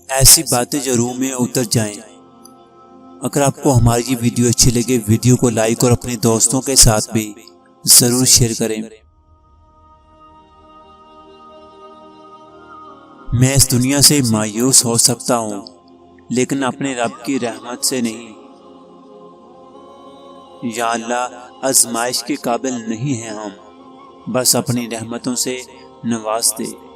ایسی باتیں جو روح میں اتر جائیں۔ اگر آپ کو ہماری یہ ویڈیو اچھی لگے، ویڈیو کو لائک اور اپنے دوستوں کے ساتھ بھی ضرور شیئر کریں۔ میں اس دنیا سے مایوس ہو سکتا ہوں، لیکن اپنے رب کی رحمت سے نہیں۔ یا اللہ، آزمائش کے قابل نہیں ہیں ہم، بس اپنی رحمتوں سے نواز دے۔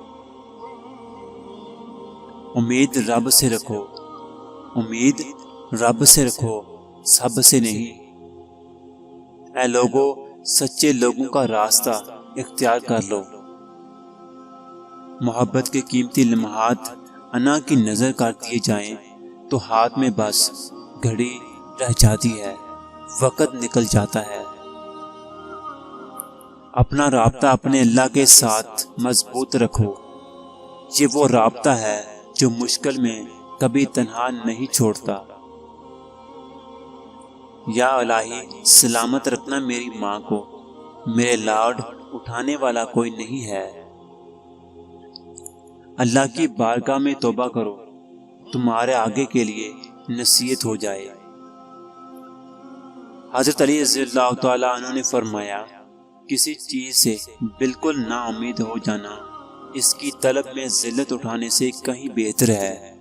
امید رب سے رکھو، امید رب سے رکھو، سب سے نہیں۔ اے لوگو، سچے لوگوں کا راستہ اختیار کر لو۔ محبت کے قیمتی لمحات انا کی نظر کر دیے جائیں تو ہاتھ میں بس گھڑی رہ جاتی ہے، وقت نکل جاتا ہے۔ اپنا رابطہ اپنے اللہ کے ساتھ مضبوط رکھو۔ یہ وہ رابطہ ہے جو مشکل میں کبھی تنہا نہیں چھوڑتا۔ یا الہی، سلامت رکھنا میری ماں کو، میرے لاڈ اٹھانے والا کوئی نہیں ہے۔ اللہ کی بارگاہ میں توبہ کرو، تمہارے آگے کے لیے نصیحت ہو جائے۔ حضرت علی رضی اللہ تعالیٰ عنہ نے فرمایا، کسی چیز سے بالکل نا امید ہو جانا اس کی طلب میں ذلت اٹھانے سے کہیں بہتر ہے۔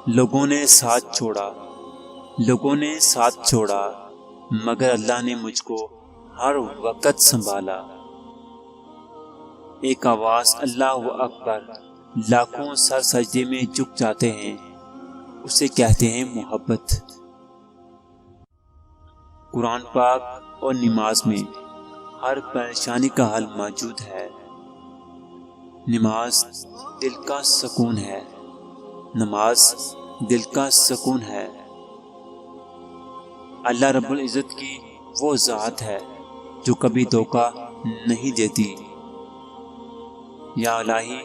لوگوں نے ساتھ چھوڑا مگر اللہ نے مجھ کو ہر وقت سنبھالا۔ ایک آواز اللہ اکبر، لاکھوں سر سجدے میں جھک جاتے ہیں، اسے کہتے ہیں محبت۔ قرآن پاک اور نماز میں ہر پریشانی کا حل موجود ہے۔ نماز دل کا سکون ہے، نماز دل کا سکون ہے۔ اللہ رب العزت کی وہ ذات ہے جو کبھی دھوکہ نہیں دیتی۔ یا الہی،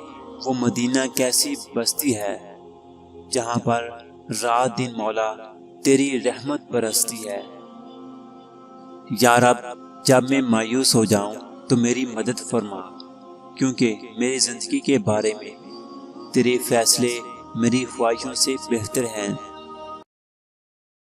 وہ مدینہ کیسی بستی ہے جہاں پر رات دن مولا تیری رحمت برستی ہے۔ یا رب، جب میں مایوس ہو جاؤں تو میری مدد فرما، کیونکہ میری زندگی کے بارے میں تیرے فیصلے میری خواہشوں سے بہتر ہیں۔